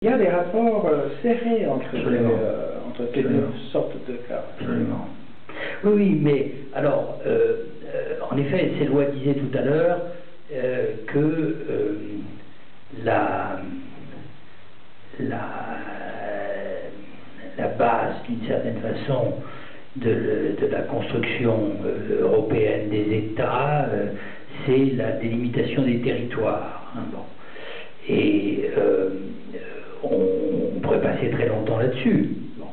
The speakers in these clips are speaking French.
Il y a des rapports serrés entre ces deux Absolument. sortes de cas. Absolument. Oui, oui, mais alors, en effet, Sellois disait tout à l'heure que la base, d'une certaine façon, de la construction européenne des États, c'est la délimitation des territoires. Hein, bon. Et on pourrait passer très longtemps là-dessus, bon.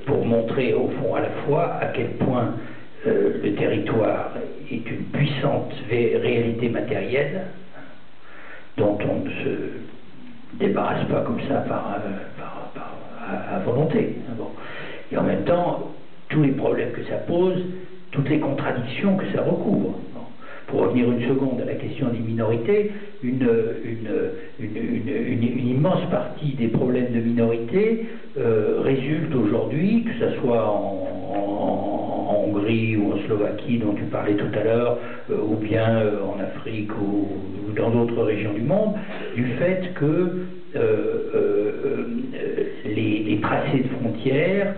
Pour montrer au fond à la fois à quel point le territoire est une puissante réalité matérielle dont on ne se débarrasse pas comme ça à volonté. Bon. Et en même temps, tous les problèmes que ça pose, toutes les contradictions que ça recouvre. Bon. Pour revenir une seconde à la question des minorités, une immense partie des problèmes de minorité résulte aujourd'hui, que ce soit en Hongrie ou en Slovaquie dont tu parlais tout à l'heure, ou bien en Afrique ou dans d'autres régions du monde, du fait que les tracés de frontières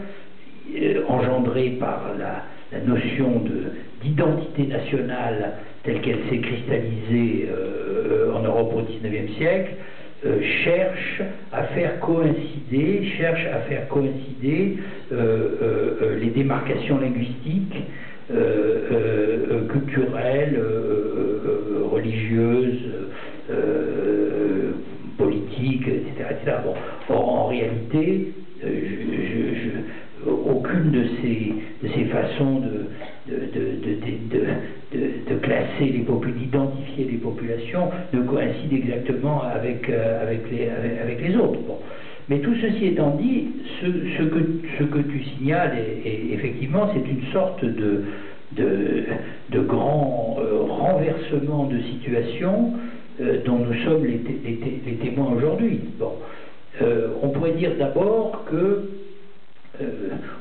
engendrés par la notion d'identité nationale telle qu'elle s'est cristallisée en Europe au XIXe siècle, cherche à faire coïncider les démarcations linguistiques, culturelles, religieuses, politiques, etc. Bon. Or, en réalité, aucune de ces façons de classer d'identifier les populations ne coïncide exactement avec les autres. Bon. Mais tout ceci étant dit, ce que tu signales, effectivement, c'est une sorte de grand renversement de situation dont nous sommes les témoins aujourd'hui. Bon. On pourrait dire d'abord que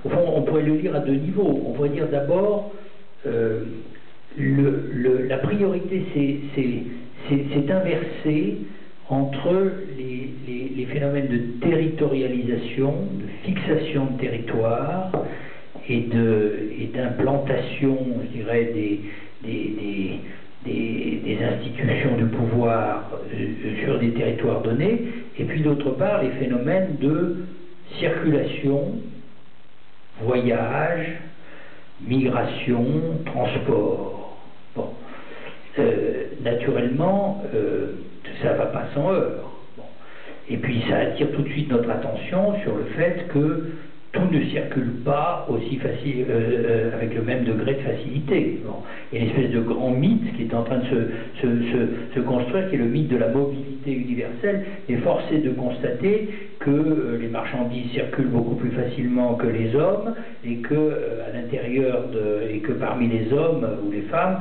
au fond, on pourrait le lire à deux niveaux. On pourrait dire d'abord, la priorité s'est inversée entre les phénomènes de territorialisation, de fixation de territoire et d'implantation, je dirais, des institutions de pouvoir sur des territoires donnés, et puis d'autre part les phénomènes de circulation, voyage, migration, transport. Bon. Naturellement, ça ne va pas sans heurts. Bon. Et puis ça attire tout de suite notre attention sur le fait que tout ne circule pas aussi facile, avec le même degré de facilité. Bon. Il y a une espèce de grand mythe qui est en train de se construire, qui est le mythe de la mobilité universelle, et force est de constater que les marchandises circulent beaucoup plus facilement que les hommes, et que à l'intérieur et que parmi les hommes ou les femmes,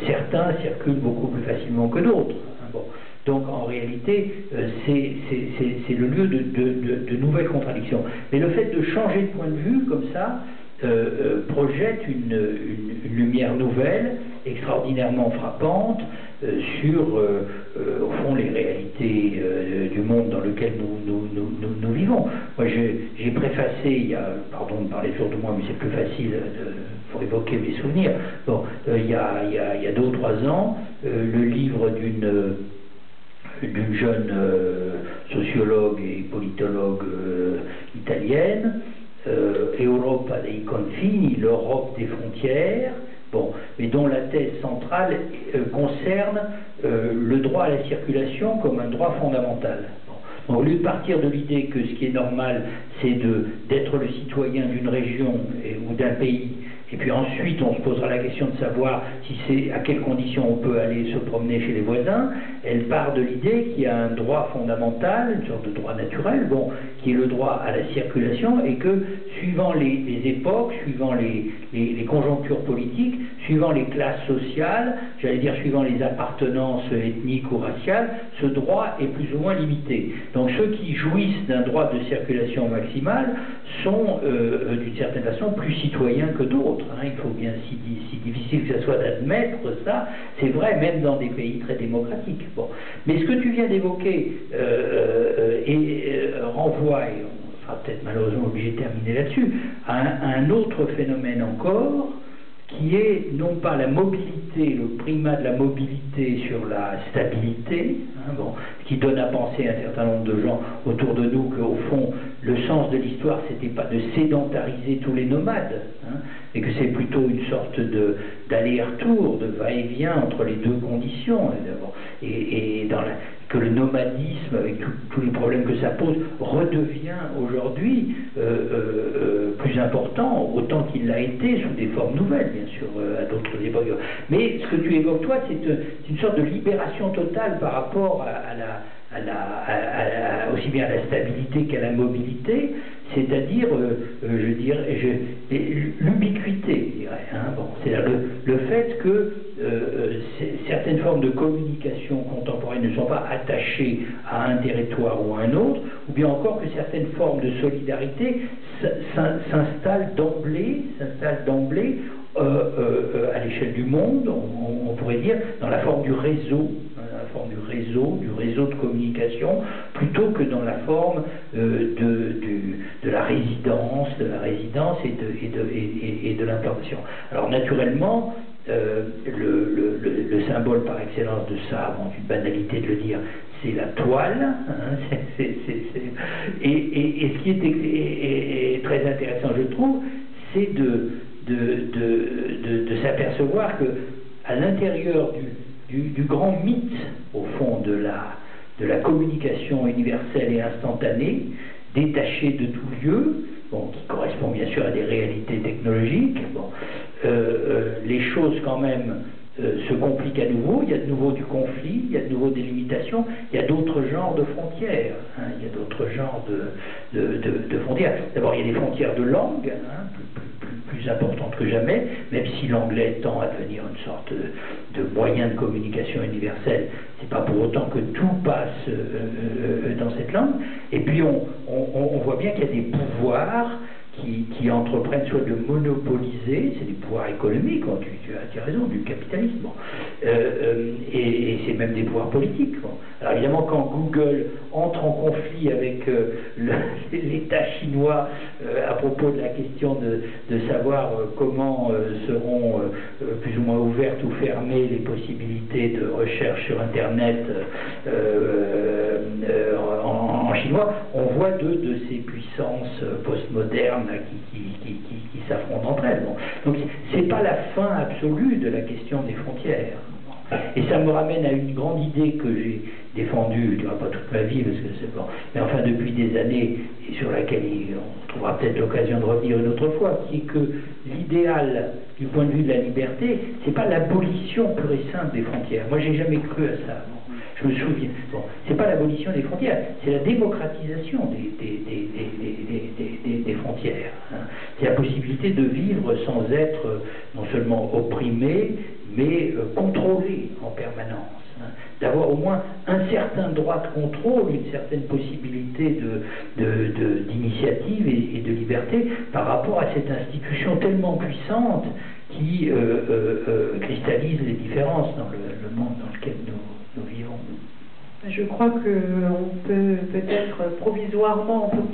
certains circulent beaucoup plus facilement que d'autres. Bon. Donc en réalité, c'est le lieu de nouvelles contradictions. Mais le fait de changer de point de vue comme ça projette une lumière nouvelle, extraordinairement frappante, sur au fond les réalités du monde dans lequel nous vivons. Moi j'ai préfacé, pardon de parler toujours de moi, mais c'est plus facile pour évoquer mes souvenirs. Bon, il y a 2 ou 3 ans, le livre d'une jeune sociologue et politologue italienne, Europa dei confini, l'Europe des frontières, bon, mais dont la thèse centrale concerne le droit à la circulation comme un droit fondamental. Bon. Donc, au lieu de partir de l'idée que ce qui est normal, c'est d'être le citoyen d'une région ou d'un pays, et puis ensuite on se posera la question de savoir à quelles conditions on peut aller se promener chez les voisins, elle part de l'idée qu'il y a un droit fondamental, une sorte de droit naturel, bon, qui est le droit à la circulation, et que suivant les époques, suivant les conjonctures politiques, suivant les classes sociales, j'allais dire suivant les appartenances ethniques ou raciales, ce droit est plus ou moins limité. Donc ceux qui jouissent d'un droit de circulation maximale sont d'une certaine façon plus citoyens que d'autres. Hein. Il faut bien, si difficile que ce soit d'admettre ça, c'est vrai même dans des pays très démocratiques. Bon. Mais ce que tu viens d'évoquer renvoie, et on sera peut-être malheureusement obligé de terminer là-dessus, à un autre phénomène encore, qui est non pas la mobilité, le primat de la mobilité sur la stabilité, hein, bon, qui donne à penser à un certain nombre de gens autour de nous qu'au fond, le sens de l'histoire, c'était pas de sédentariser tous les nomades, hein, et que c'est plutôt une sorte d'aller-retour, de va-et-vient entre les deux conditions, et que le nomadisme, avec tous les problèmes que ça pose, redevient aujourd'hui plus important, autant qu'il l'a été sous des formes nouvelles, bien sûr, à d'autres époques. Mais ce que tu évoques, toi, c'est une sorte de libération totale par rapport aussi bien à la stabilité qu'à la mobilité, c'est-à-dire, je dirais, l'ubiquité, je dirais. Hein, bon, c'est-à-dire le fait que certaines formes de communication contemporaine ne sont pas attachées à un territoire ou à un autre, ou bien encore que certaines formes de solidarité s'installent d'emblée à l'échelle du monde, on pourrait dire, dans la forme du réseau, du réseau de communication, plutôt que dans la forme de la résidence et de l'implantation. Alors naturellement, le symbole par excellence de ça, bon, une banalité de le dire, c'est la toile, hein, et ce qui est très intéressant, je trouve, c'est de s'apercevoir que à l'intérieur du grand mythe, au fond, de la communication universelle et instantanée, détachée de tout lieu, bon, qui correspond bien sûr à des réalités technologiques, bon, les choses quand même se compliquent à nouveau, il y a de nouveau du conflit, il y a de nouveau des limitations, il y a d'autres genres de frontières, hein, il y a d'autres genres de frontières. D'abord, il y a des frontières de langue, hein, plus importantes que jamais, même si l'anglais tend à devenir une sorte de moyen de communication universel, c'est pas pour autant que tout passe dans cette langue. Et puis on voit bien qu'il y a des pouvoirs qui entreprennent soit de monopoliser, c'est du pouvoir économique, bon, tu as raison, du capitalisme, bon. Et c'est même des pouvoirs politiques. Bon. Alors évidemment, quand Google entre en conflit avec l'État chinois à propos de la question de savoir comment seront plus ou moins ouvertes ou fermées les possibilités de recherche sur Internet en chinois, on voit deux de ces puissances postmodernes qui s'affrontent entre elles. Bon. Donc c'est pas la fin absolue de la question des frontières. Et ça me ramène à une grande idée que j'ai défendue, je dirais pas toute ma vie, parce que c'est bon, mais enfin depuis des années, et sur laquelle on trouvera peut-être l'occasion de revenir une autre fois, qui est que l'idéal du point de vue de la liberté, c'est pas l'abolition pure et simple des frontières. Moi j'ai jamais cru à ça. Bon. Je me souviens. Bon, c'est pas l'abolition des frontières, c'est la démocratisation des frontières. Hein. C'est la possibilité de vivre sans être non seulement opprimé, mais contrôlé en permanence. Hein. D'avoir au moins un certain droit de contrôle, une certaine possibilité d'initiative et de liberté par rapport à cette institution tellement puissante qui cristallise les différences dans le monde dans lequel nous vivons. Je crois qu'on peut peut-être provisoirement, en tout cas,